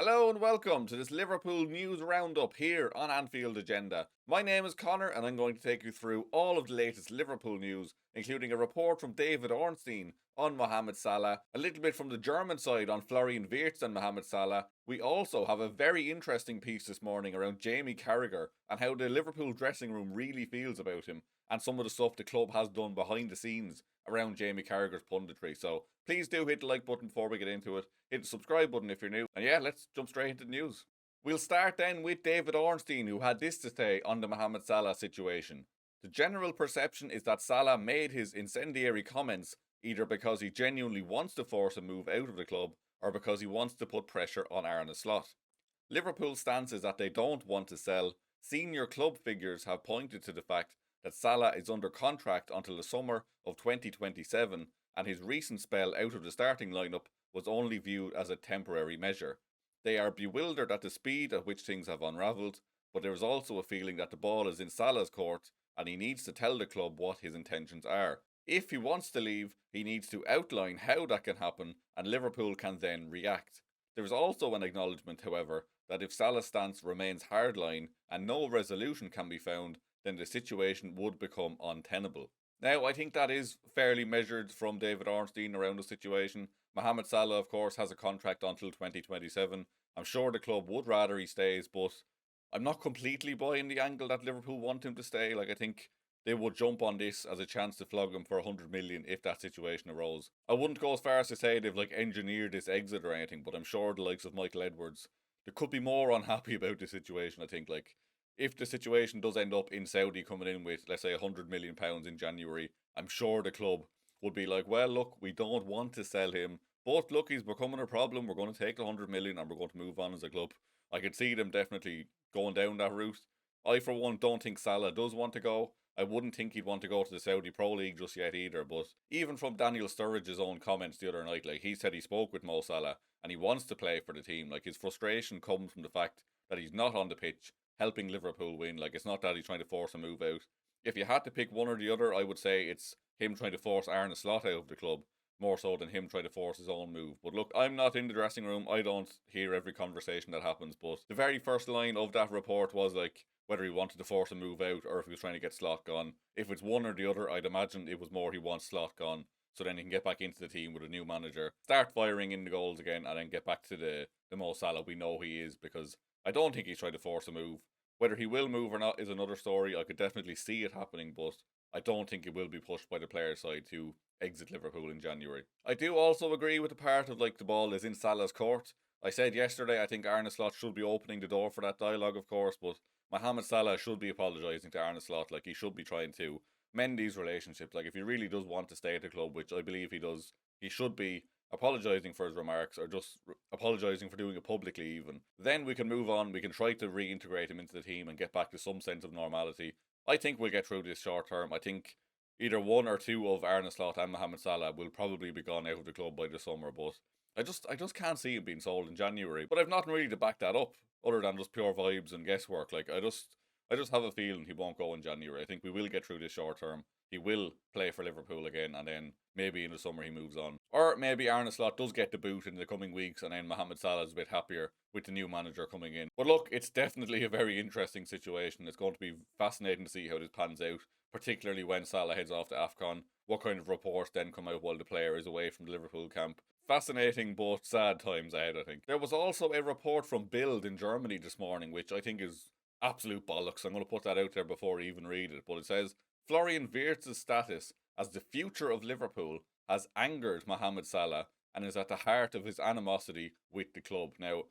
Hello and welcome to this Liverpool news roundup here on Anfield Agenda. My name is Conor and I'm going to take you through all of the latest Liverpool news, including a report from David Ornstein on Mohamed Salah, a little bit from the German side on Florian Wirtz and Mohamed Salah. We also have a very interesting piece this morning around Jamie Carragher and how the Liverpool dressing room really feels about him, and some of the stuff the club has done behind the scenes around Jamie Carragher's punditry. So please do hit the like button before we get into it. Hit the subscribe button if you're new. And yeah, let's jump straight into the news. We'll start then with David Ornstein, who had this to say on the Mohamed Salah situation. The general perception is that Salah made his incendiary comments either because he genuinely wants to force a move out of the club or because he wants to put pressure on Arne Slot. Liverpool's stance is that they don't want to sell. Senior club figures have pointed to the fact that Salah is under contract until the summer of 2027, and his recent spell out of the starting lineup was only viewed as a temporary measure. They are bewildered at the speed at which things have unravelled, but there is also a feeling that the ball is in Salah's court and he needs to tell the club what his intentions are. If he wants to leave, he needs to outline how that can happen, and Liverpool can then react. There is also an acknowledgement, however, that if Salah's stance remains hardline and no resolution can be found, then the situation would become untenable. Now, I think that is fairly measured from David Ornstein around the situation. Mohamed Salah, of course, has a contract until 2027. I'm sure the club would rather he stays, but I'm not completely buying the angle that Liverpool want him to stay. I think they would jump on this as a chance to flog him for 100 million if that situation arose. I wouldn't go as far as to say they've engineered this exit or anything, but I'm sure the likes of Michael Edwards, they could be more unhappy about the situation. I think if the situation does end up in Saudi coming in with, let's say, £100 million in January, I'm sure the club would be like, well, look, we don't want to sell him, but look, he's becoming a problem. We're going to take the 100 million and we're going to move on as a club. I could see them definitely going down that route. I, for one, don't think Salah does want to go. I wouldn't think he'd want to go to the Saudi Pro League just yet either. But even from Daniel Sturridge's own comments the other night, he said he spoke with Mo Salah and he wants to play for the team. His frustration comes from the fact that he's not on the pitch helping Liverpool win. It's not that he's trying to force a move out. If you had to pick one or the other, I would say it's him trying to force Arne Slot out of the club, more so than him trying to force his own move. But look, I'm not in the dressing room. I don't hear every conversation that happens. But the very first line of that report was whether he wanted to force a move out or if he was trying to get Slot gone. If it's one or the other, I'd imagine it was more he wants Slot gone, so then he can get back into the team with a new manager, start firing in the goals again, and then get back to the Mo Salah we know he is, because I don't think he's trying to force a move. Whether he will move or not is another story. I could definitely see it happening, but I don't think it will be pushed by the player side to exit Liverpool in January. I do also agree with the part of the ball is in Salah's court. I said yesterday I think Arne Slot should be opening the door for that dialogue, of course, but Mohamed Salah should be apologising to Arne Slot. He should be trying to mend these relationships. If he really does want to stay at the club, which I believe he does, he should be apologising for his remarks, or just apologising for doing it publicly even. Then we can move on, we can try to reintegrate him into the team and get back to some sense of normality. I think we'll get through this short term. I think either one or two of Arne Slot and Mohamed Salah will probably be gone out of the club by the summer, but I just can't see him being sold in January. But I've nothing really to back that up, other than just pure vibes and guesswork. I just have a feeling he won't go in January. I think we will get through this short term. He will play for Liverpool again, and then maybe in the summer he moves on. Or maybe Arne Slot does get the boot in the coming weeks, and then Mohamed Salah is a bit happier with the new manager coming in. But look, it's definitely a very interesting situation. It's going to be fascinating to see how this pans out, particularly when Salah heads off to AFCON. What kind of reports then come out while the player is away from the Liverpool camp? Fascinating but sad times ahead, I think. There was also a report from Bild in Germany this morning, which I think is absolute bollocks. I'm going to put that out there before I even read it. But it says, Florian Wirtz's status as the future of Liverpool has angered Mohamed Salah and is at the heart of his animosity with the club. Now,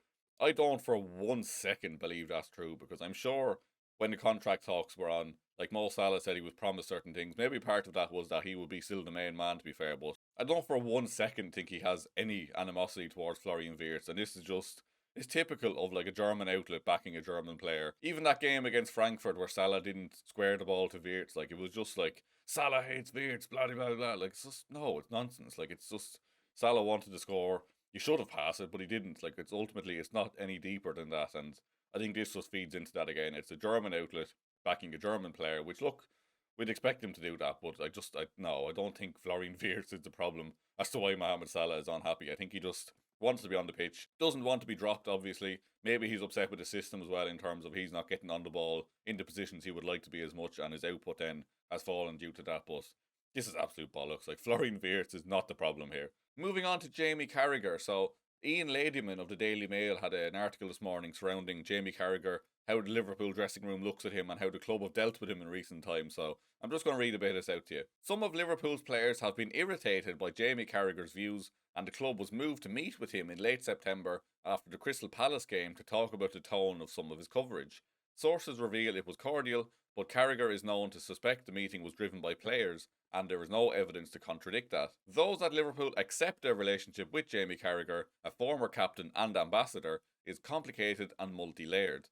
I don't for 1 second believe that's true, because I'm sure when the contract talks were on, Mo Salah said he was promised certain things. Maybe part of that was that he would be still the main man, to be fair, but I don't for 1 second think he has any animosity towards Florian Wirtz, and this is just, it's typical of a German outlet backing a German player. Even that game against Frankfurt where Salah didn't square the ball to Wirtz, it was just Salah hates Wirtz, blah blah blah. It's just, no, it's nonsense. It's just, Salah wanted to score. He should have passed it, but he didn't. It's not any deeper than that, and I think this just feeds into that again. It's a German outlet backing a German player, which, look, we'd expect him to do that, but I don't think Florian Wirtz is the problem as to why Mohamed Salah is unhappy. I think he just wants to be on the pitch, doesn't want to be dropped, obviously. Maybe he's upset with the system as well in terms of he's not getting on the ball into positions he would like to be as much, and his output then has fallen due to that. But this is absolute bollocks. Like, Florian Wirtz is not the problem here. Moving on to Jamie Carragher. So, Ian Ladyman of the Daily Mail had an article this morning surrounding Jamie Carragher, how the Liverpool dressing room looks at him and how the club have dealt with him in recent times. So I'm just going to read a bit of this out to you. Some of Liverpool's players have been irritated by Jamie Carragher's views, and the club was moved to meet with him in late September after the Crystal Palace game to talk about the tone of some of his coverage. Sources reveal it was cordial, but Carragher is known to suspect the meeting was driven by players, and there is no evidence to contradict that. Those at Liverpool accept their relationship with Jamie Carragher, a former captain and ambassador, is complicated and multi-layered.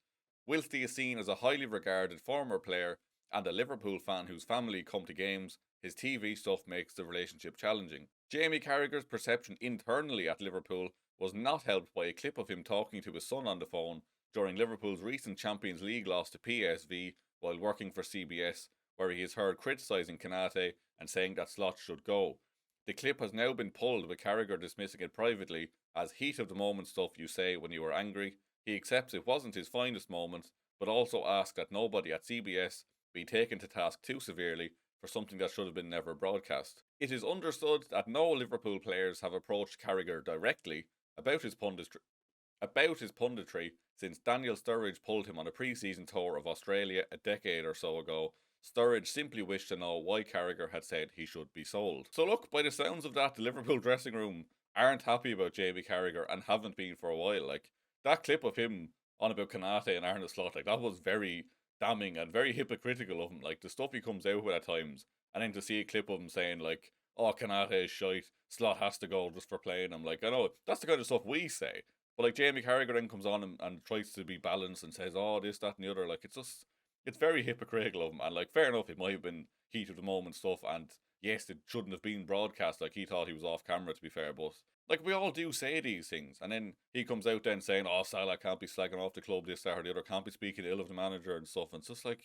Whilst he is seen as a highly regarded former player and a Liverpool fan whose family come to games, his TV stuff makes the relationship challenging. Jamie Carragher's perception internally at Liverpool was not helped by a clip of him talking to his son on the phone during Liverpool's recent Champions League loss to PSV while working for CBS, where he is heard criticising Konate and saying that Sloth should go. The clip has now been pulled, with Carragher dismissing it privately as heat of the moment stuff you say when you are angry. He accepts it wasn't his finest moment, but also asks that nobody at CBS be taken to task too severely for something that should have been never broadcast. It is understood that no Liverpool players have approached Carragher directly about his punditry since Daniel Sturridge pulled him on a pre-season tour of Australia a decade or so ago. Sturridge simply wished to know why Carragher had said he should be sold. So look, by the sounds of that, the Liverpool dressing room aren't happy about Jamie Carragher and haven't been for a while. Like, that clip of him on about Konate and Arne Slot, like, that was very damning and very hypocritical of him. Like, the stuff he comes out with at times, and then to see a clip of him saying, like, oh, Konate is shite, Slot has to go just for playing him. Like, I know, that's the kind of stuff we say. But, like, Jamie Carragher then comes on and tries to be balanced and says, oh, this, that, and the other. Like, it's very hypocritical of him. And, like, fair enough, it might have been heat of the moment stuff, and yes, it shouldn't have been broadcast. Like, he thought he was off camera, to be fair, but like, we all do say these things, and then he comes out then saying, oh, Salah can't be slagging off the club, this, that, or the other, can't be speaking ill of the manager and stuff, and it's just like,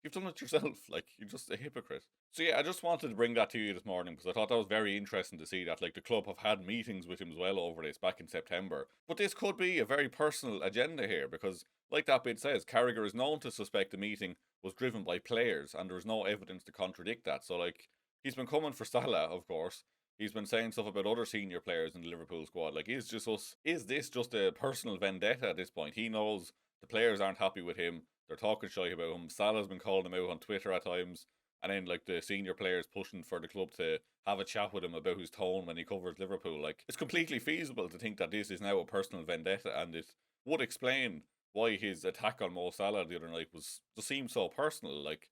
you've done it yourself. Like, you're just a hypocrite. So yeah, I just wanted to bring that to you this morning, because I thought that was very interesting to see that, like, the club have had meetings with him as well over this back in September. But this could be a very personal agenda here, because, like that bit says, Carragher is known to suspect the meeting was driven by players, and there is no evidence to contradict that. So, like, he's been coming for Salah, of course. He's been saying stuff about other senior players in the Liverpool squad. Like, is this just a personal vendetta at this point? He knows the players aren't happy with him. They're talking shy about him. Salah's been calling him out on Twitter at times. And then, like, the senior players pushing for the club to have a chat with him about his tone when he covers Liverpool. Like, it's completely feasible to think that this is now a personal vendetta, and it would explain why his attack on Mo Salah the other night just seemed so personal. Like,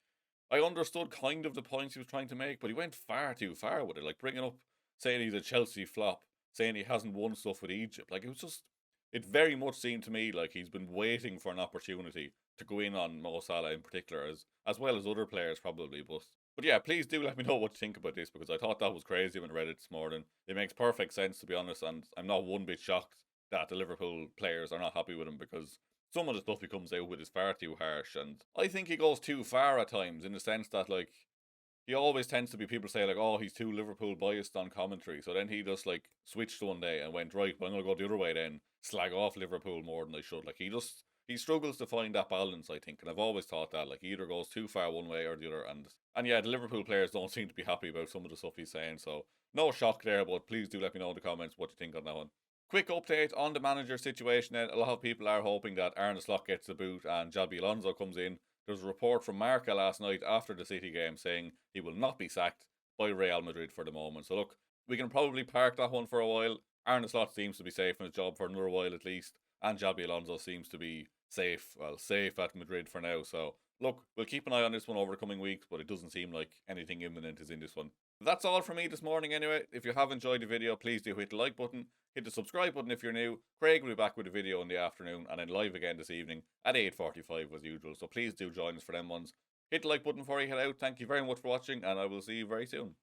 I understood kind of the points he was trying to make, but he went far too far with it. Like, bringing up saying he's a Chelsea flop, saying he hasn't won stuff with Egypt. Like, it very much seemed to me like he's been waiting for an opportunity to go in on Mo Salah in particular, as well as other players probably. But yeah, please do let me know what you think about this, because I thought that was crazy when I read it this morning. It makes perfect sense, to be honest, and I'm not one bit shocked that the Liverpool players are not happy with him, because some of the stuff he comes out with is far too harsh, and I think he goes too far at times, in the sense that, like, he always tends to be, people say, like, oh, he's too Liverpool biased on commentary. So then he just, like, switched one day and went, right, well, I'm going to go the other way then, slag off Liverpool more than I should. Like, he struggles to find that balance, I think. And I've always thought that, like, he either goes too far one way or the other. And yeah, the Liverpool players don't seem to be happy about some of the stuff he's saying. So no shock there, but please do let me know in the comments what you think on that one. Quick update on the manager situation then. A lot of people are hoping that Arne Slot gets the boot and Xabi Alonso comes in. There was a report from Marca last night after the City game saying he will not be sacked by Real Madrid for the moment. So look, we can probably park that one for a while. Arne Slot seems to be safe in his job for another while at least, and Xabi Alonso seems to be safe at Madrid for now. So look, we'll keep an eye on this one over the coming weeks, but it doesn't seem like anything imminent is in this one. That's all from me this morning anyway. If you have enjoyed the video, please do hit the like button. Hit the subscribe button if you're new. Craig will be back with a video in the afternoon, and then live again this evening at 8:45 as usual. So please do join us for them ones. Hit the like button before you head out. Thank you very much for watching, and I will see you very soon.